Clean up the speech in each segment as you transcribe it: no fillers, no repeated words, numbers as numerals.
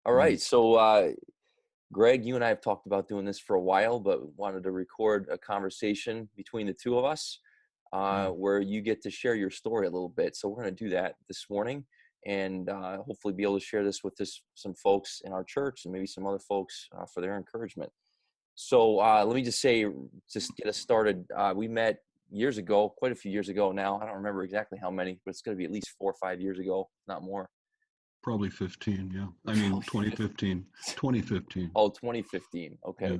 All right. So, Greg, you and I have talked about doing this for a while, but wanted to record a conversation between the two of us where you get to share your story a little bit. So we're going to do that this morning and hopefully be able to share this with some folks in our church and maybe some other folks for their encouragement. So let me just say, just get us started. We met years ago, quite a few years ago now. I don't remember exactly how many, but it's going to be at least 4 or 5 years ago, not more. Probably 15, yeah. I mean, 2015. 2015. Oh, 2015. Okay. Yeah.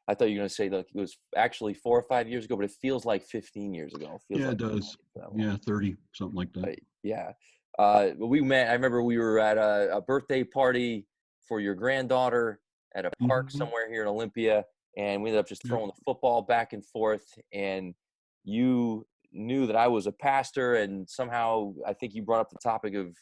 I thought you were going to say like it was actually 4 or 5 years ago, but it feels like 15 years ago. It feels Yeah, like it does. Yeah, 30, something like that. Right. Yeah. But we met, I remember we were at a birthday party for your granddaughter at a park somewhere here in Olympia, and we ended up just throwing the football back and forth, and you knew that I was a pastor, and somehow I think you brought up the topic of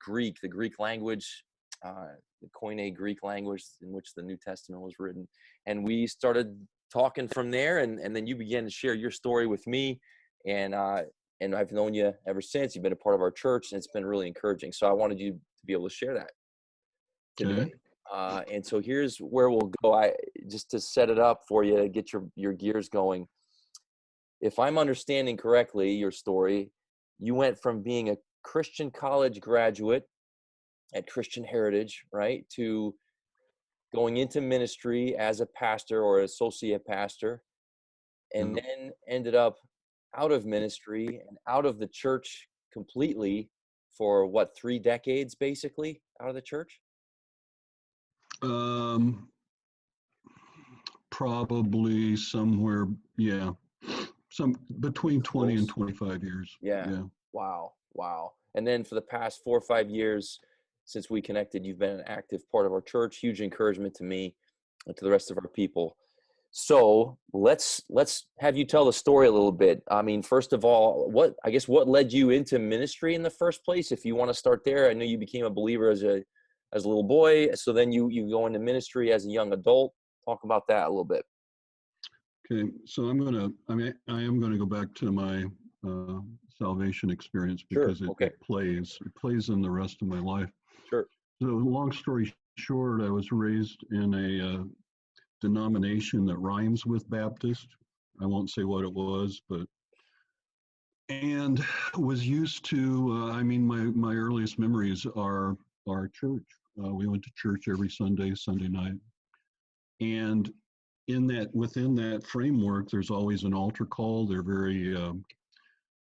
the Greek language, the Koine Greek language in which the New Testament was written. And we started talking from there, and then you began to share your story with me, and I've known you ever since. You've been a part of our church, and it's been really encouraging. So I wanted you to be able to share that today. And so here's where we'll go. Just to set it up for you, to get your gears going. If I'm understanding correctly, your story, you went from being a Christian college graduate at Christian Heritage, right, to going into ministry as a pastor or associate pastor, and then ended up out of ministry and out of the church completely for 3 decades, basically out of the church? Probably somewhere, some between 20 and 25 years. Yeah. Wow. And then for the past 4 or 5 years since we connected, you've been an active part of our church. Huge encouragement to me and to the rest of our people. So let's have you tell the story a little bit. I mean, first of all, what led you into ministry in the first place? If you want to start there, I know you became a believer as a little boy. So then you go into ministry as a young adult. Talk about that a little bit. Okay, so I am gonna go back to my salvation experience because it plays in the rest of my life. Sure. So long story short, I was raised in a denomination that rhymes with Baptist. I won't say what it was, and was used to, my earliest memories are our church. We went to church every Sunday night. And within that framework, there's always an altar call. They're very,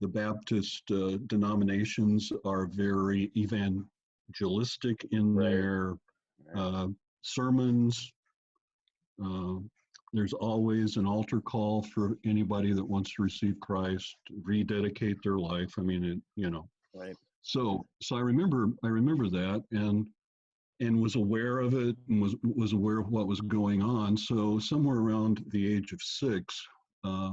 the Baptist denominations are very evangelistic in their sermons. There's always an altar call for anybody that wants to receive Christ, rededicate their life. I mean, Right. So I remember that and was aware of it and was aware of what was going on. So somewhere around the age of 6, I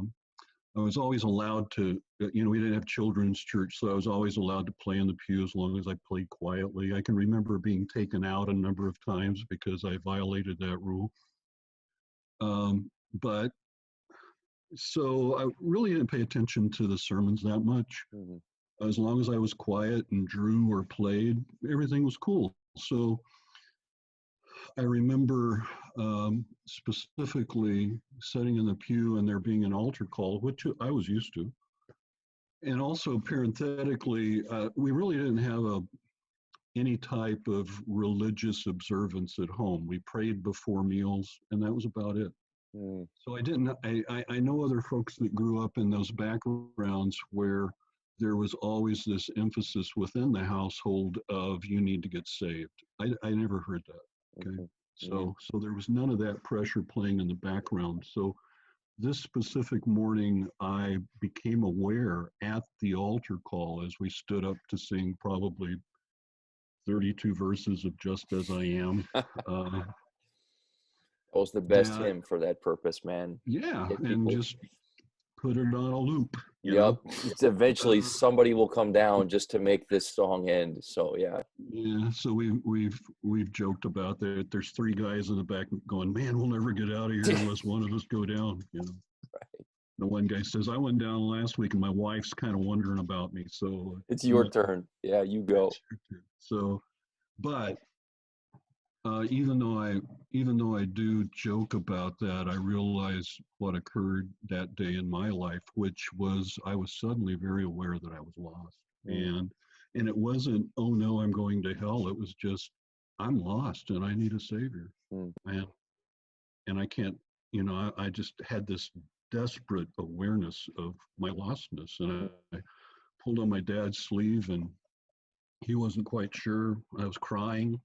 was always allowed to, we didn't have children's church, so I was always allowed to play in the pew as long as I played quietly. I can remember being taken out a number of times because I violated that rule. But so I really didn't pay attention to the sermons that much. As long as I was quiet and drew or played, everything was cool. So I remember specifically sitting in the pew and there being an altar call, which I was used to. And also parenthetically, we really didn't have any type of religious observance at home. We prayed before meals, and that was about it. So I know other folks that grew up in those backgrounds where there was always this emphasis within the household of you need to get saved. I never heard that. Okay. So there was none of that pressure playing in the background. So this specific morning, I became aware at the altar call as we stood up to sing probably 32 verses of Just As I Am. That was the best hymn for that purpose, man. Yeah, and just put it on a loop. It's eventually somebody will come down just to make this song end. So yeah. So we've joked about that. There's 3 guys in the back going, man, we'll never get out of here unless one of us go down. Right. The one guy says, I went down last week and my wife's kind of wondering about me. So it's your turn. Yeah, you go. So, but Even though I do joke about that, I realize what occurred that day in my life, which was I was suddenly very aware that I was lost, Mm, and it wasn't, oh no, I'm going to hell. It was just, I'm lost and I need a savior, mm, and I can't, I just had this desperate awareness of my lostness, and mm, I pulled on my dad's sleeve, and he wasn't quite sure. I was crying.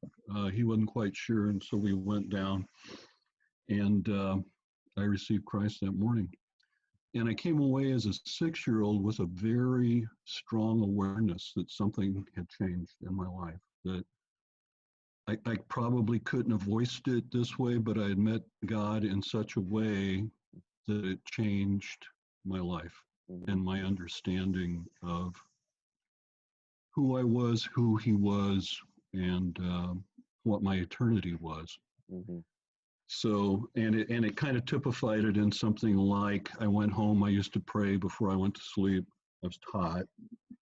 He wasn't quite sure, and so we went down, and I received Christ that morning. And I came away as a 6-year-old with a very strong awareness that something had changed in my life. That I probably couldn't have voiced it this way, but I had met God in such a way that it changed my life mm, and my understanding of who I was, who He was, and what my eternity was. mm, So, and it kind of typified it in something like, I went home. I used to pray before I went to sleep. I was taught,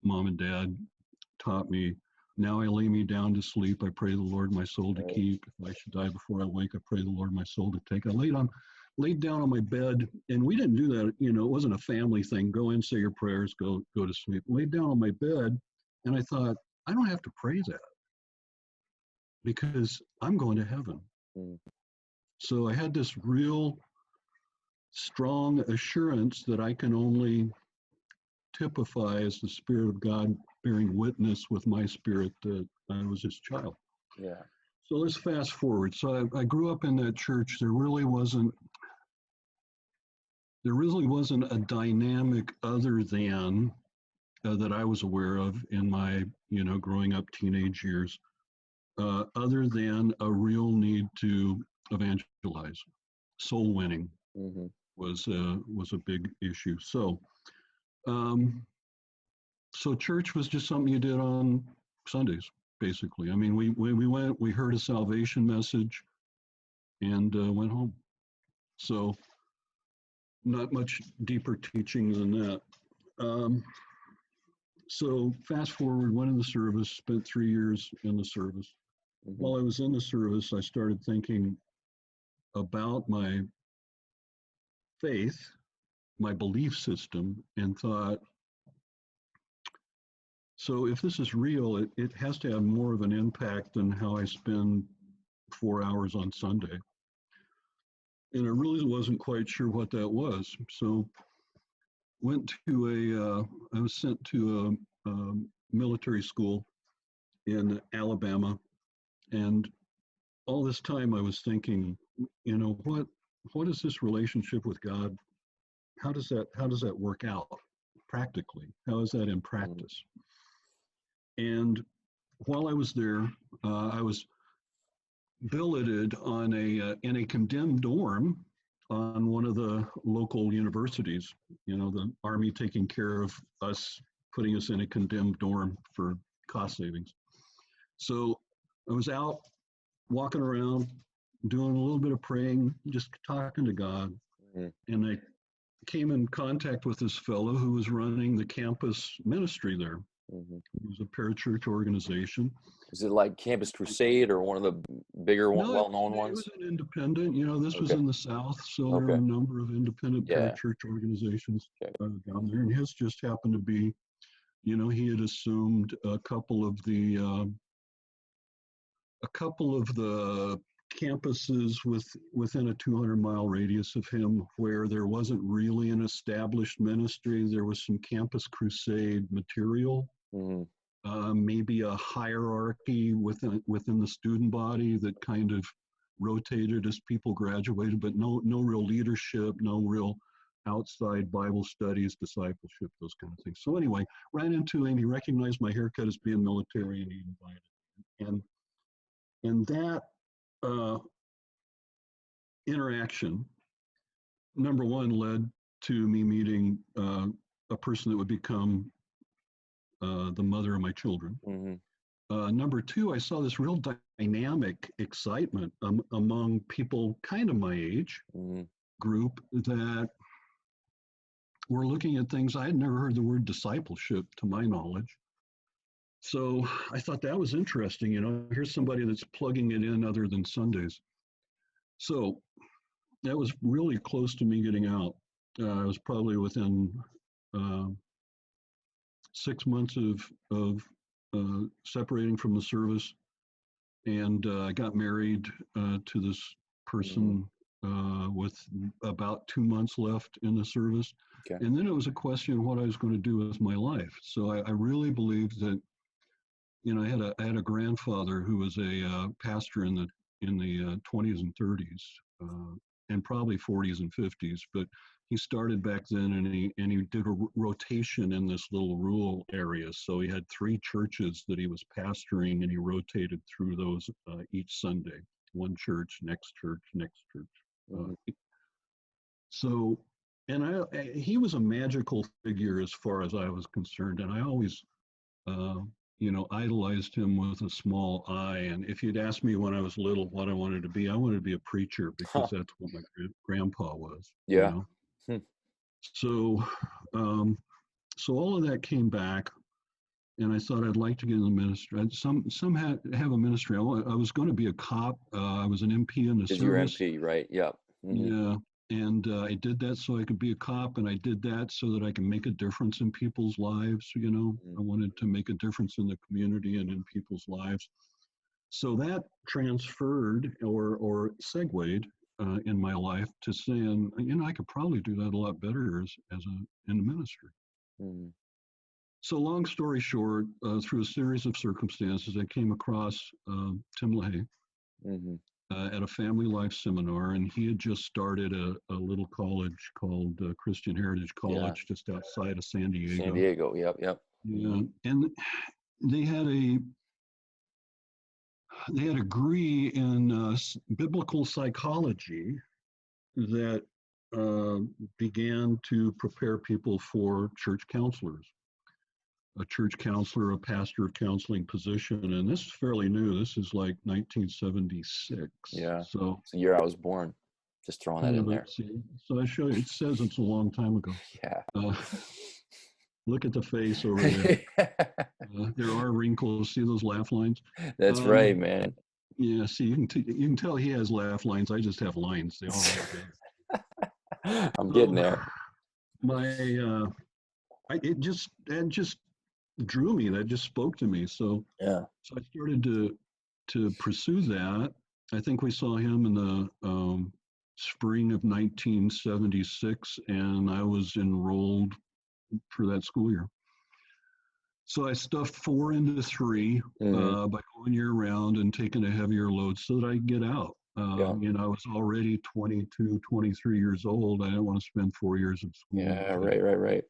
mom and dad taught me. Now I lay me down to sleep. I pray the Lord my soul to right. keep. If I should die before I wake, I pray the Lord my soul to take. I laid down on my bed, and we didn't do that. It wasn't a family thing. Go in, say your prayers, go to sleep. I laid down on my bed, and I thought, I don't have to pray that because I'm going to heaven. Mm, So I had this real strong assurance that I can only typify as the Spirit of God bearing witness with my spirit that I was His child. yeah. So let's fast forward. So I grew up in that church. There really wasn't a dynamic other than that I was aware of in my growing up teenage years, other than a real need to evangelize. Soul winning Mm-hmm. was a big issue. Um, so church was just something you did on Sundays, basically. I mean, we went, we heard a salvation message, and went home. So not much deeper teaching than that. Um, so fast forward, went in the service, spent 3 years in the service. Mm-hmm. While I was in the service, I started thinking about my faith, my belief system, and thought, so if this is real, it has to have more of an impact than how I spend 4 hours on Sunday. And I really wasn't quite sure what that was. So I was sent to a military school in Alabama. And all this time I was thinking, what is this relationship with God? How does that work out practically? How is that in Mm, practice? And while I was there, I was billeted in a condemned dorm on one of the local universities. The Army taking care of us, putting us in a condemned dorm for cost savings. So I was out walking around, doing a little bit of praying, just talking to God, mm. and I came in contact with this fellow who was running the campus ministry there. Mm-hmm. It was a parachurch organization. Is it like Campus Crusade or one of the bigger, No, well-known it was ones? an independent. This was Okay. in the South, so there are Okay. a number of independent Yeah. parachurch organizations Okay. down there. And his just happened to be, he had assumed a couple of the campuses within a 200-mile radius of him where there wasn't really an established ministry. There was some Campus Crusade material, Mm-hmm. maybe a hierarchy within the student body that kind of rotated as people graduated, but no real leadership, no real outside Bible studies, discipleship, those kind of things. So anyway, ran into him. He recognized my haircut as being military, and he invited me. And that uh, interaction, number one, led to me meeting a person that would become the mother of my children. Mm-hmm. Number two, I saw this real dynamic excitement among people kind of my age Mm-hmm. group that were looking at things. I had never heard the word discipleship to my knowledge. So I thought that was interesting. Here's somebody that's plugging it in other than Sundays. So that was really close to me getting out. I was probably within uh, 6 months of separating from the service, and I got married to this Mm-hmm. person with about 2 months left in the service. Okay. And then it was a question of what I was going to do with my life. So I really believed that, I had a grandfather who was a pastor in the 20s and 30s, and probably 40s and 50s. But he started back then, and he did a rotation in this little rural area. So he had 3 churches that he was pastoring, and he rotated through those each Sunday. One church, next church, next church. Mm-hmm. So, and he was a magical figure as far as I was concerned, and I always uh, idolized him with a small I. And if you'd asked me when I was little what I wanted to be, I wanted to be a preacher because Huh. that's what my grandpa was, Yeah. Hmm. So, so all of that came back, and I thought I'd like to get in the ministry. Some have a ministry. I was going to be a cop. I was an MP in the Is your service. MP, right? Yep. Mm-hmm. Yeah. And I did that so I could be a cop, and I did that so that I can make a difference in people's lives. Mm-hmm. I wanted to make a difference in the community and in people's lives. So that transferred or segued in my life to saying, I could probably do that a lot better in the ministry. Mm-hmm. So long story short, through a series of circumstances, I came across Tim LaHaye Mm-hmm. at a family life seminar, and he had just started a little college called Christian Heritage Yeah. College just outside of San San Diego. Diego. Yep. Yep. Mm-hmm. Yeah, and they had a degree in biblical psychology that uh, began to prepare people for church counselors. A church counselor, a pastor of counseling position, and this is fairly new. This is like 1976. Yeah. So It's the year I was born. Just throwing that yeah, in but there. see, so I show you. It says it's a long time ago. Yeah. Uh, look at the face over there. There are wrinkles. See those laugh lines? That's right, Um, man. yeah. See, you can tell he has laugh lines. I just have lines. They all run together. I'm getting So there. my it just drew me. That just spoke to me. Yeah. So I started to pursue that. I think we saw him in the spring of 1976, and I was enrolled for that school year. So I stuffed 4 into 3 Mm-hmm. by going year round and taking a heavier load so that I could get out. Yeah. I was already 22, 23 years old. I didn't want to spend 4 years of school. Yeah. Right. Right. Right.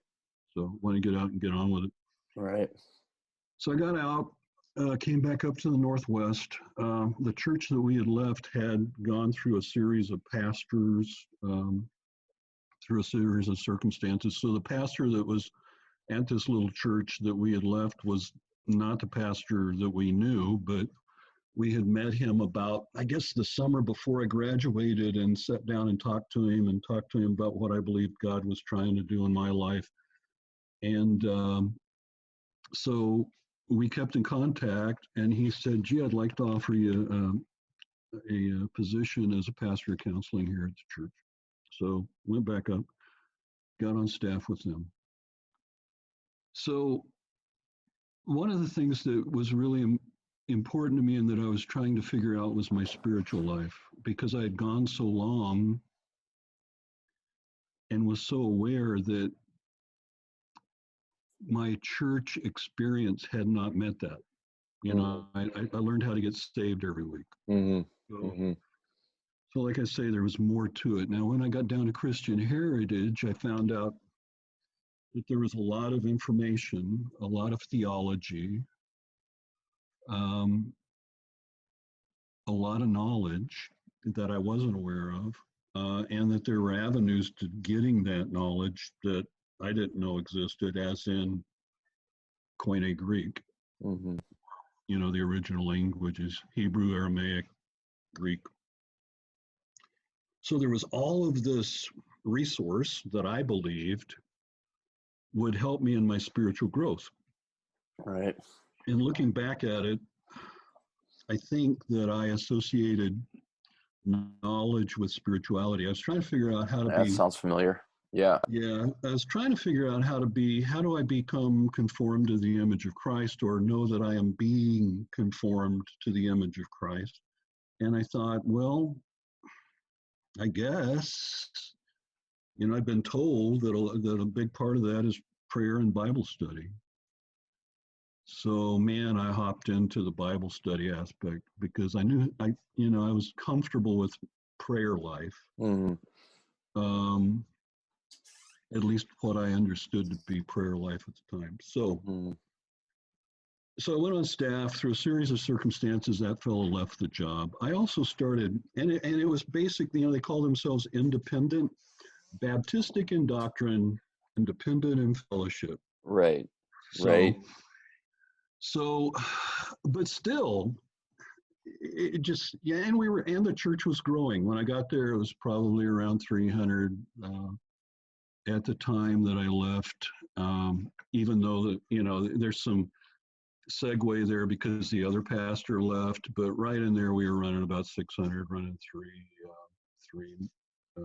So I want to get out and get on with it. Right. So I got out, came back up to the Northwest. The church that we had left had gone through a series of pastors, through a series of circumstances. So the pastor that was at this little church that we had left was not the pastor that we knew, but we had met him about, I guess, the summer before I graduated, and sat down and talked to him about what I believed God was trying to do in my life. And so we kept in contact, and he said, gee, I'd like to offer you a position as a pastor of counseling here at the church. So went back up, got on staff with them. So one of the things that was really important to me and that I was trying to figure out was my spiritual life, because I had gone so long and was so aware that my church experience had not met that. I learned how to get saved every week. Mm-hmm. So, Mm-hmm. so like I say, there was more to it. Now, when I got down to Christian Heritage, I found out that there was a lot of information, a lot of theology, um, a lot of knowledge that I wasn't aware of, and that there were avenues to getting that knowledge that I didn't know existed, as in Koine Greek. Mm-hmm. The original languages, Hebrew, Aramaic, Greek. So there was all of this resource that I believed would help me in my spiritual growth. Right. And looking back at it, I think that I associated knowledge with spirituality. I was trying to figure out how to That be, sounds familiar. Yeah. yeah, I was trying to figure out how do I become conformed to the image of Christ, or know that I am being conformed to the image of Christ. And I thought, well, I guess, I've been told that a big part of that is prayer and Bible study. So, man, I hopped into the Bible study aspect because I knew I was comfortable with prayer life. Mm-hmm. Um, at least what I understood to be prayer life at the time. So, Mm-hmm. so I went on staff. Through a series of circumstances, that fellow left the job. I also started, and it was basically, they call themselves independent, Baptistic in doctrine, independent in fellowship. Right. So, Right. so, but still, it just, yeah, and the church was growing. When I got there, it was probably around 300 at the time that I left. Even though there's some segue there because the other pastor left, but right in there we were running about 600, running three uh,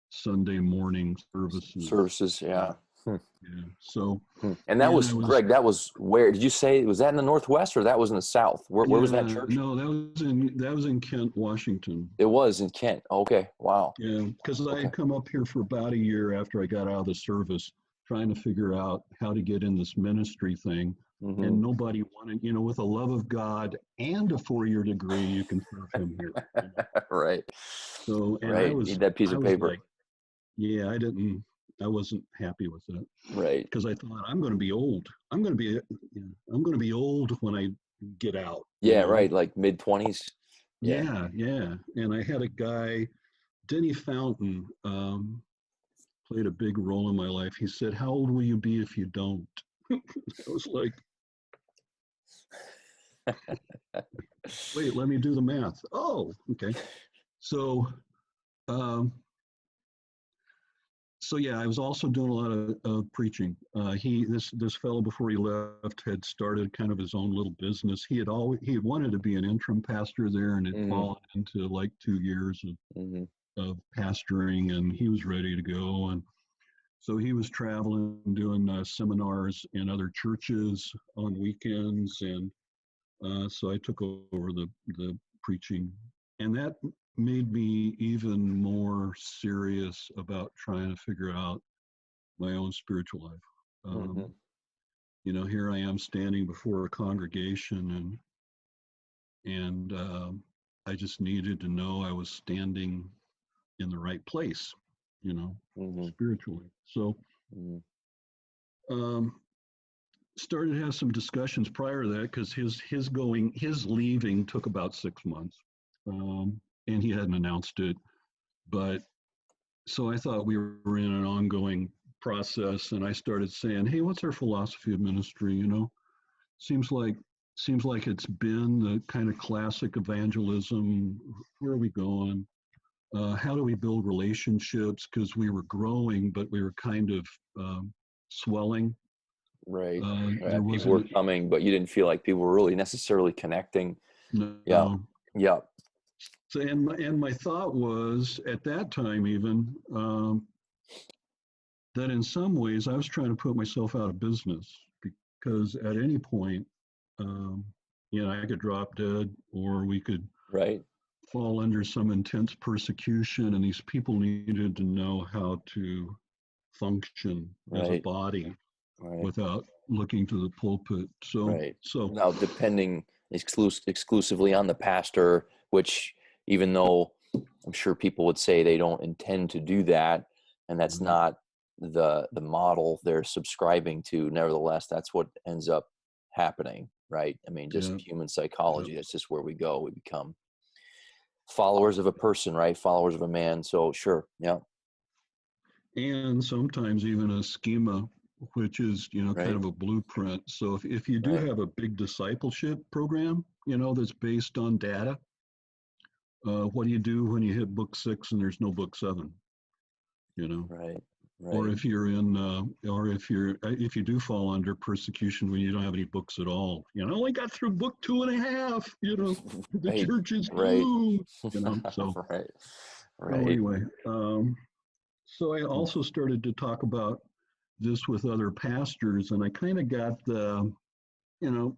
Sunday morning services. Services. Yeah, Yeah. Hmm. yeah. So, Hmm. And that and was, I was, Greg, that was where, did you say, was that in the Northwest or that was in the South? Where was that yeah, church? no, that was in Kent, Washington. It was in Kent. Okay. Wow. Yeah, because I Okay. had come up here for about a year after I got out of the service, trying to figure out how to get in this ministry thing. Mm-hmm. And nobody wanted, with a love of God and a 4-year degree, you can serve him here. Right. So, and I Right. was, Need that piece I of was paper. like, yeah, I wasn't happy with it Right. because I thought I'm going to be old. I'm going to be old when I get out. Yeah. Right. Like mid-20s. Yeah. Yeah, yeah. And I had a guy, Denny Fountain, played a big role in my life. He said, "How old will you be if you don't?" I was like, "Wait, let me do the math." Oh, okay. So, um, so yeah, I was also doing a lot of preaching. This fellow before he left had started kind of his own little business. He had wanted to be an interim pastor there, and had Mm-hmm. fallen into like 2 years Mm-hmm. of pastoring, and he was ready to go. And so he was traveling, doing seminars in other churches on weekends, and so I took over the preaching, and that made me even more serious about trying to figure out my own spiritual life. Mm-hmm. Here I am standing before a congregation, and I just needed to know I was standing in the right place, Mm-hmm. spiritually. So. Mm-hmm. Um, Started to have some discussions prior to that because his leaving took about 6 months, and he hadn't announced it. But so I thought we were in an ongoing process, and I started saying, "Hey, what's our philosophy of ministry? Seems like seems like it's been the kind of classic evangelism. Where are we going? How do we build relationships? Because we were growing, but we were kind of swelling. Right. There People were wasn't coming, but you didn't feel like people were really necessarily connecting. Yeah. no. Yeah. So, and my thought was at that time even that in some ways I was trying to put myself out of business because at any point, um, I could drop dead, or we could Right. fall under some intense persecution, and these people needed to know how to function as a Right. body Right. without looking to the pulpit. So, Right. so Now, depending exclusively on the pastor, which even though I'm sure people would say they don't intend to do that, and that's right, not the model they're subscribing to, nevertheless, that's what ends up happening, right? I mean, just yeah, human yeah. psychology, that's just where we go. We become followers of a person, right? Followers of a man. So sure. Yeah. And sometimes even a schema, which is kind Right. of a blueprint. So if you do Right. have a big discipleship program, that's based on data, what do you do when you hit book 6 and there's no book 7? Right. or Right. if you're in, or if you do fall under persecution when you don't have any books at all. You know, I only got through book 2.5. You know, the Right. church is Right. doomed. You know, so Right. so Right. anyway, so I also started to talk about this with other pastors, and I kind of got the, you know,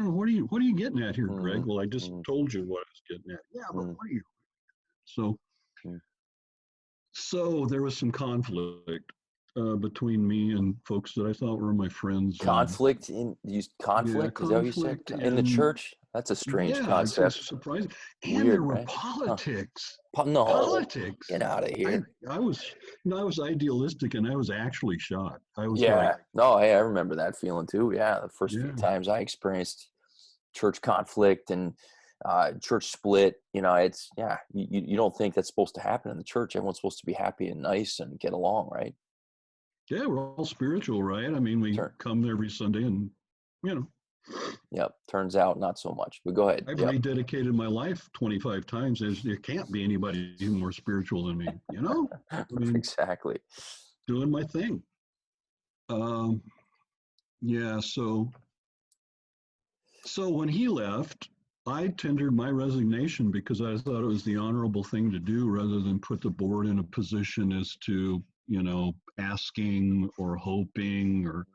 what are you getting at here, Greg? Mm, Well, I just mm, told you what I was getting at. Yeah, but mm, what are you? So mm. so there was some conflict between me and folks that I thought were my friends. Conflict in use Yeah, conflict? Is that what you said? conflict In the and church? That's a strange yeah, it's a concept. surprise. And there Weird, were right? Huh. politics. No, Politics. get out of I here. I was I was idealistic and I was actually shocked. I was like, Yeah. No, hey, I remember that feeling too. Yeah. The first few yeah, times I experienced church conflict and church split, it's, yeah, you don't think that's supposed to happen in the church. Everyone's supposed to be happy and nice and get along, right? yeah, we're all spiritual, right? I mean, we Turn, come every Sunday and you know, yep. Turns out not so much, but go ahead. I've Yep. rededicated my life 25 times. There can't be anybody more spiritual than me, you know? I mean, Exactly. doing my thing. Um, yeah, so when he left, I tendered my resignation because I thought it was the honorable thing to do rather than put the board in a position as to, you know, asking or hoping or,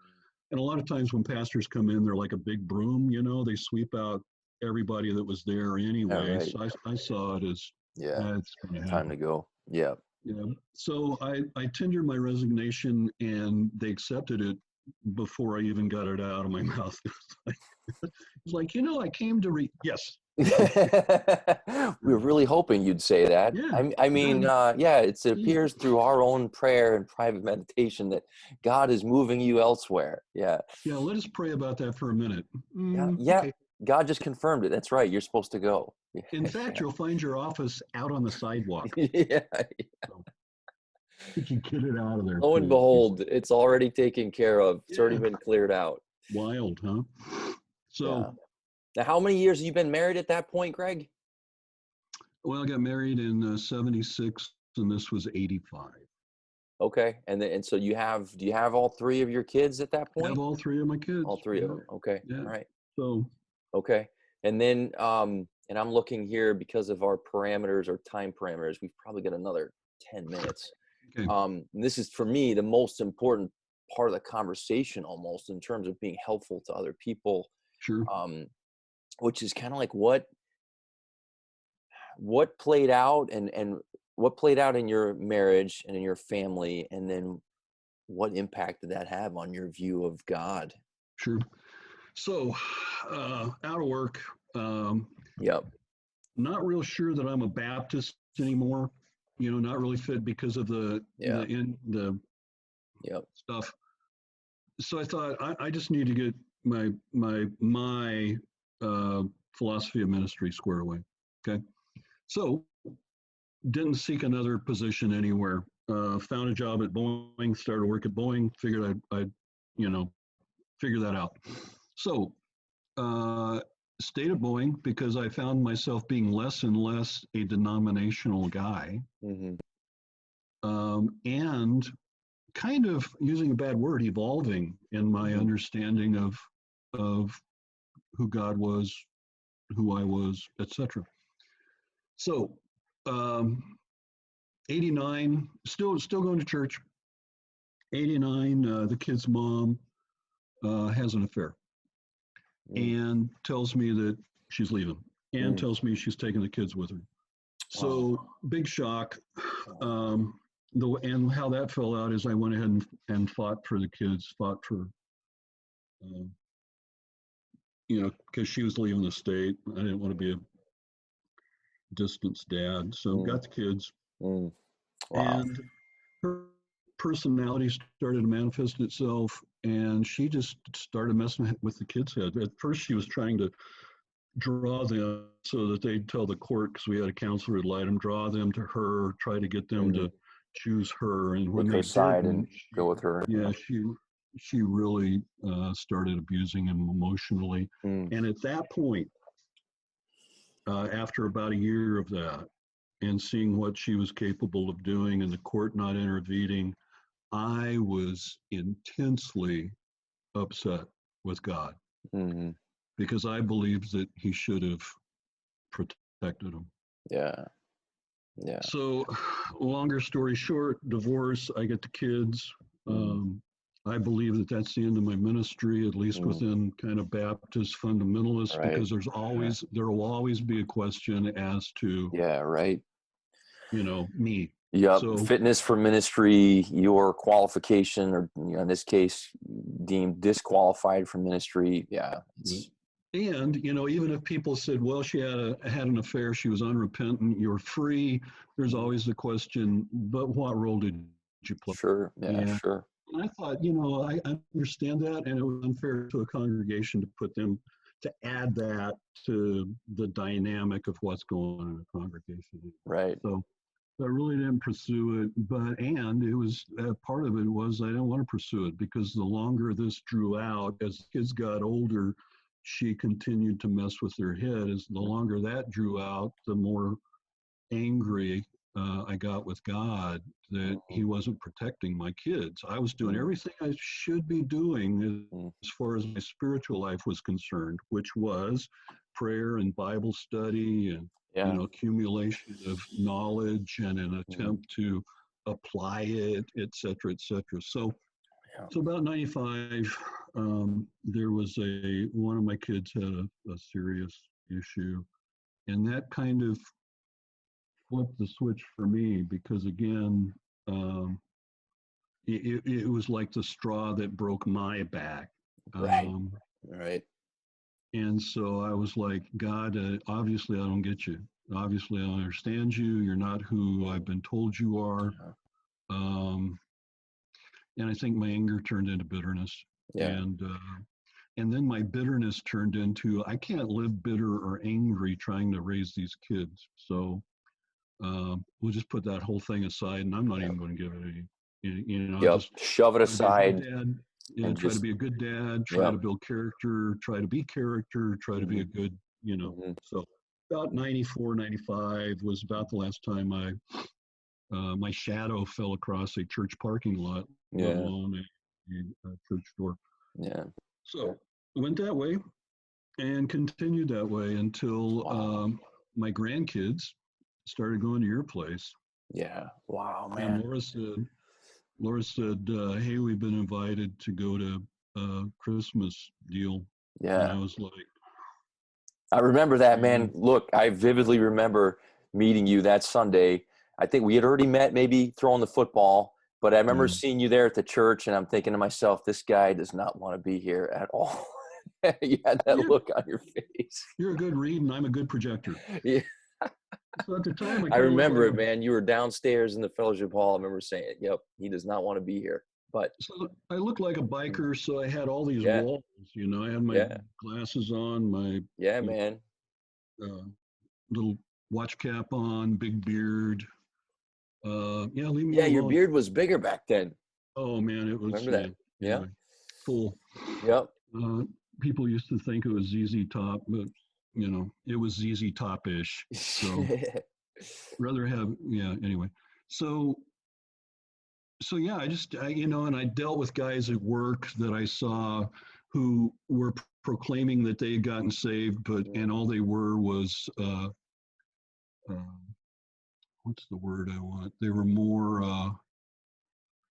and a lot of times when pastors come in, they're like a big broom, you know, they sweep out everybody that was there All anyway. right. So I saw it as, Yeah. it's going to Time happen. to go. Yeah. You know, so I tendered my resignation and they accepted it before I even got it out of my mouth. It's like, you know, I came to yes. We were really hoping you'd say that. Yeah. I mean, Then, yeah, it yeah, appears through our own prayer and private meditation that God is moving you elsewhere. Yeah. yeah, let us pray about that for a minute. Yeah. Yeah. Okay. God just confirmed it. That's right. You're supposed to go. In fact, you'll find your office out on the sidewalk. Yeah. So could you get it out of there, Lo and please? behold, it's already taken care of. It's already Yeah. been cleared out. Wild, huh? Yeah. So, Now, how many years have you been married at that point, Greg? well, I got married in 76 and this was 85. Okay. And so do you have all three of your kids at that I have point? all three of my kids. All three of Yeah. them. Okay. Yeah. All right. So, Okay. And then, and I'm looking here because of our parameters or time parameters, we've probably got another 10 minutes. okay. And this is for me, the most important part of the conversation almost in terms of being helpful to other people, Sure. um, which is kind of like what played out and what played out in your marriage and in your family. And then what impact did that have on your view of God? Sure. So, out of work, Yep. not real sure that I'm a Baptist anymore. You know, not really fit because of Yeah. the Yep. stuff. So I thought I just need to get my uh, philosophy of ministry squared away. Okay, so didn't seek another position anywhere. Found a job at Boeing. Started work at Boeing. Figured I'd you know figure that out. So uh, stayed at Boeing because I found myself being less and less a denominational guy, Mm-hmm. and kind of using a bad word, evolving in my Mm-hmm. understanding of who God was, who I was, etc. So, um, 89, still going to church. 89, the kid's mom has an affair Mm. and tells me that she's leaving and Mm. tells me she's taking the kids with her. Oh. So big shock. Um, and how that fell out is I went ahead and fought for the kids, fought for, um, because she was leaving the state. I didn't want to be a distance dad. So Mm. got the kids, Mm. Wow. and her personality started to manifest itself, and she just started messing with the kids' head. At first, she was trying to draw them so that they'd tell the court, because we had a counselor who'd light them, draw them to her, try to get them Mm-hmm. to choose her. And when Take her they side didn't, and go with her. yeah, she really started abusing him emotionally. Mm. And at that point, after about a year of that, and seeing what she was capable of doing and the court not intervening, I was intensely upset with God Mm-hmm. because I believed that he should have protected him. Yeah. Yeah. So, longer story short, divorce, I get the kids. Um, I believe that that's the end of my ministry, at least Mm-hmm. within kind of Baptist fundamentalists, Right. because there will always be a question as to, Yeah. Right. me. Yep. So, Fitness for ministry, your qualification, or in this case, deemed disqualified from ministry. Yeah. and even if people said, well, she had an affair, she was unrepentant, you're free, there's always the question, but what role did you play? Sure. Yeah. And Sure. I thought, I understand that, and it was unfair to a congregation to add that to the dynamic of what's going on in a congregation. Right. So I really didn't pursue it, and it was part of it was I didn't want to pursue it because the longer this drew out, as kids got older, she continued to mess with their head. As the longer that drew out, the more angry I got with God that he wasn't protecting my kids. I was doing everything I should be doing as far as my spiritual life was concerned, which was prayer and Bible study and accumulation of knowledge and an attempt to apply it, et cetera, et cetera. So about 95, there was one of my kids had a serious issue, and that kind of flipped the switch for me because again, it was like the straw that broke my back. Right. Right. And so I was like, God, obviously I don't get you. Obviously I don't understand you. You're not who I've been told you are. And I think my anger turned into bitterness. Yeah. And then my bitterness turned into, I can't live bitter or angry trying to raise these kids. So we'll just put that whole thing aside, and I'm not even going to give it any. I'll just shove it aside. And try to be a good dad, try to build character, try to be character, try to be a good, So about 94, 95 was about the last time my shadow fell across a church parking lot, let alone a church door. Yeah. So it went that way and continued that way until my grandkids started going to your place. Yeah. Wow, man. And Laura said, hey, we've been invited to go to a Christmas deal. Yeah. And I was like, I remember that, man. Look, I vividly remember meeting you that Sunday. I think we had already met, maybe throwing the football, but I remember seeing you there at the church, and I'm thinking to myself, this guy does not want to be here at all. You had that look on your face. You're a good read, and I'm a good projector. Yeah. So at the time, I remember it, man. You were downstairs in the fellowship hall. I remember saying, yep, he does not want to be here. But so I looked like a biker, so I had all these walls, I had my glasses on, my man. Little watch cap on, big beard. Leave me alone. Your beard was bigger back then. Oh man, it was. Remember that? Anyway, full. Yep. People used to think it was ZZ Top, but it was ZZ Top-ish. So rather have anyway. So and I dealt with guys at work that I saw who were proclaiming that they had gotten saved, and all they were was what's the word I want? They were more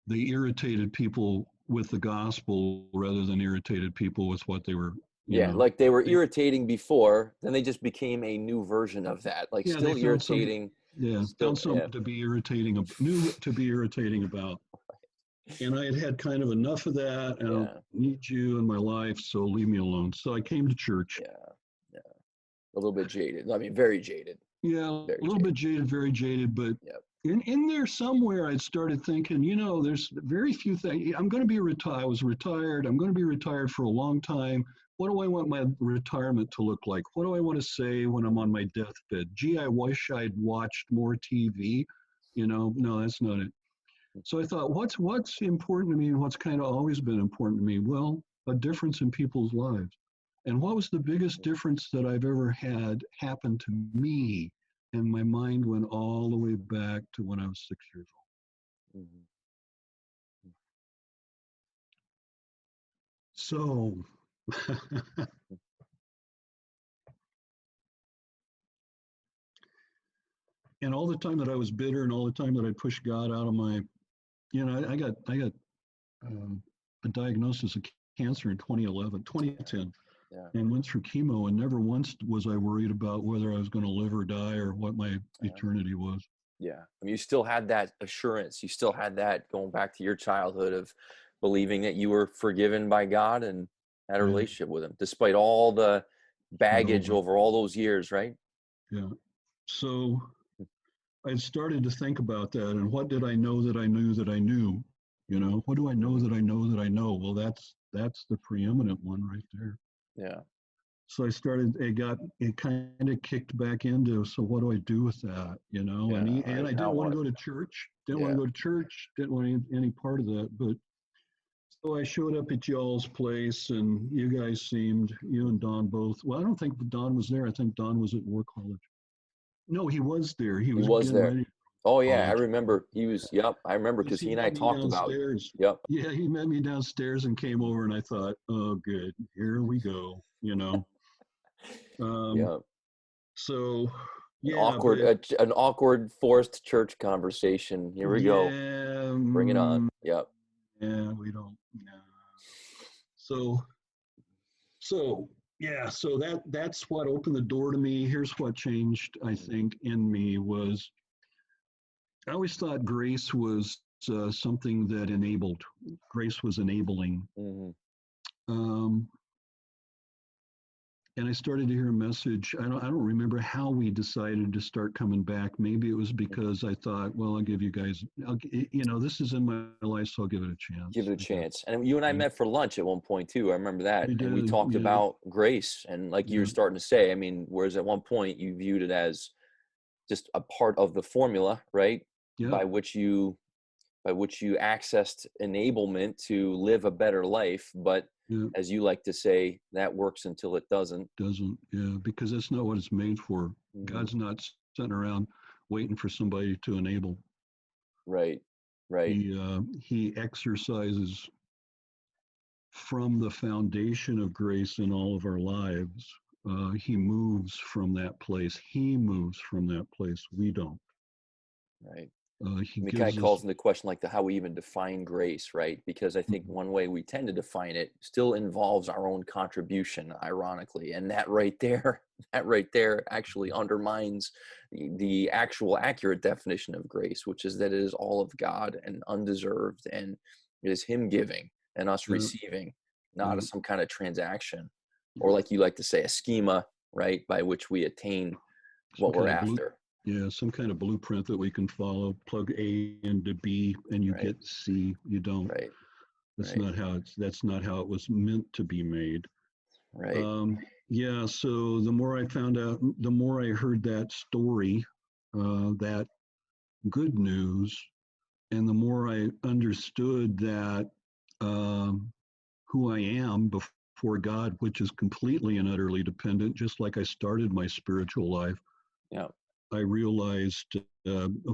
they irritated people with the gospel rather than irritated people with what they were. Like they were irritating before, then they just became a new version of that. Like still irritating. Found something to be irritating, new to be irritating about. And I had kind of enough of that. I don't need you in my life, so leave me alone. So I came to church. Yeah. A little bit jaded. I mean, very jaded. Yeah, a little bit jaded, very jaded. But in there somewhere, I started thinking, there's very few things. I'm going to be retired. I was retired. I'm going to be retired for a long time. What do I want my retirement to look like? What do I want to say when I'm on my deathbed? Gee, I wish I'd watched more TV. No, that's not it. So I thought, what's important to me and what's kind of always been important to me? Well, a difference in people's lives. And what was the biggest difference that I've ever had happen to me? and my mind went all the way back to when I was 6 years old. Mm-hmm. So, and all the time that I was bitter, and all the time that I pushed God out of my, I got a diagnosis of cancer in 2010, Yeah. and went through chemo, and never once was I worried about whether I was going to live or die or what my Yeah. eternity was. Yeah. I mean, you still had that assurance. You still had that going back to your childhood of believing that you were forgiven by God and had a Yeah, relationship with him, despite all the but baggage over. over all those years, right? Yeah. So I started to think about that, and what did I know that I knew that I knew? What do I know that I know that I know? Well, that's the preeminent one right there. Yeah. So it kind of kicked back into, so what do I do with that? Yeah. And Right. I Now didn't want to what? go to church, Yeah. didn't want any part of that. But so I showed up at y'all's place, and you and Don both, well, I don't think Don was there. I think Don was at War College. No, he was there. He He was was getting there. ready Oh for yeah. I college. remember he was, yep. I remember Because because he he and I met me talked about, downstairs. yep. Yeah, he met me downstairs and came over, and I thought, oh, good, here we go. Um, Yep. so An yeah, awkward, but an awkward forced church conversation. Here we go. yeah, Bring it on. Yep. yeah, we don't. No. So so yeah, so that's what opened the door to me. Here's what changed, I think, in me was I always thought grace was something that enabled. Grace was enabling. Mm-hmm. Um, and I started to hear a message. I don't remember how we decided to start coming back. Maybe it was because I thought, well, I'll give you guys, this is in my life, so I'll give it a Give chance, it a I guess. chance. And you and I Yeah, met for lunch at one point too. I remember that. we And we did. talked Yeah, about grace. And like you were yeah, starting to say, I mean, whereas at one point you viewed it as just a part of the formula, right? yeah, By which you accessed enablement to live a better life. But yeah. as you like to say, that works until it doesn't. Doesn't, yeah, because that's not what it's made for. Mhm. God's not sitting around waiting for somebody to enable. Right. Right. He exercises from the foundation of grace in all of our lives. He moves from that place. He moves from that place. We don't. Right. He I mean, it kind of gives us. calls into question like the how we even define grace, right? Because I think one way we tend to define it still involves our own contribution, ironically, and that right there, that right there actually undermines the actual accurate definition of grace, which is that it is all of God and undeserved, and it is Him giving and us Yeah, receiving, not yeah. some kind of transaction, or like you like to say, a schema, right, by which we attain Some what we're kind of blue. after, Yeah, some kind of blueprint that we can follow. Plug A into B, and you right, get C. You don't. right, That's right, not how it's. That's not how it was meant to be made. right. Um, yeah. So the more I found out, the more I heard that story, that good news, and the more I understood that who I am before God, which is completely and utterly dependent, just like I started my spiritual life, Yeah. I realized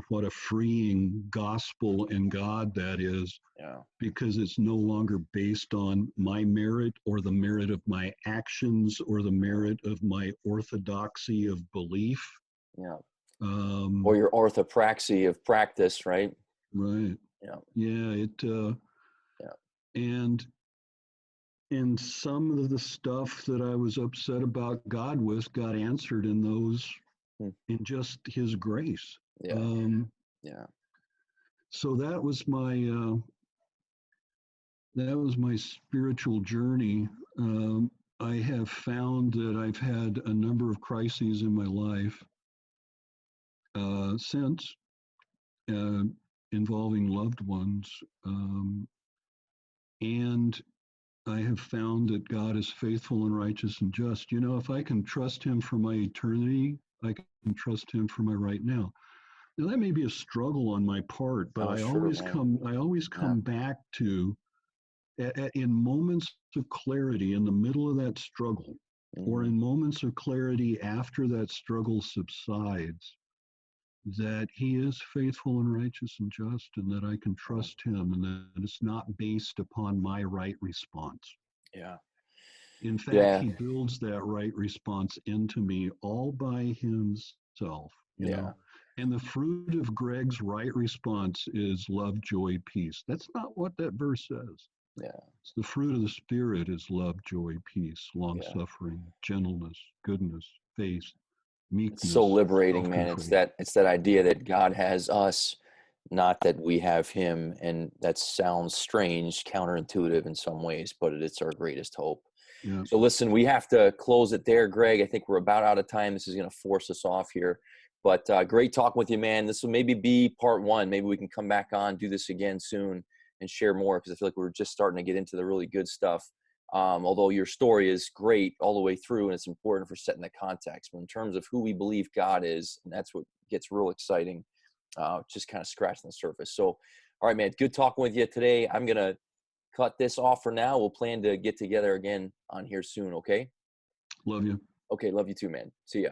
what a freeing gospel and God that is, Yeah. because it's no longer based on my merit or the merit of my actions or the merit of my orthodoxy of belief. Yeah. Or Um, your orthopraxy of practice, right? right. Yeah. Yeah. Yeah. And and some of the stuff that I was upset about God with got answered in those, Hmm. in just His grace. Yeah. Um, Yeah. so that was my spiritual journey. I have found that I've had a number of crises in my life since, uh, involving loved ones, and I have found that God is faithful and righteous and just. If I can trust Him for my eternity, I can trust Him for my right now. Now that may be a struggle on my part, but Oh, I sure, always man. come I always Yeah. come back to, in moments of clarity in the middle of that struggle, or Hmm. in moments of clarity after that struggle subsides. that he is faithful and righteous and just, and that I can trust him, and that it's not based upon my right response. Yeah. In fact, Yeah. he builds that right response into me all by himself, you Yeah. know. And the fruit of Greg's right response is love, joy, peace. That's not what that verse says. Yeah. It's the fruit of the Spirit is love, joy, peace, long Yeah. suffering, gentleness, goodness, faith, It's so meekness, liberating, self man. It's control. that idea that God has us, not that we have him. And that sounds strange, counterintuitive in some ways, but it's our greatest hope. Yeah, So listen, we have to close it there, Greg. I think we're about out of time. This is going to force us off here. But great talking with you, man. This will maybe be part one. Maybe we can come back on, do this again soon, and share more, because I feel like we're just starting to get into the really good stuff. Although your story is great all the way through, and it's important for setting the context. But in terms of who we believe God is, and that's what gets real exciting, just kind of scratching the surface. So, all right, man, good talking with you today. I'm going to cut this off for now. We'll plan to get together again on here soon, okay? love you. Okay, love you too, man. See ya.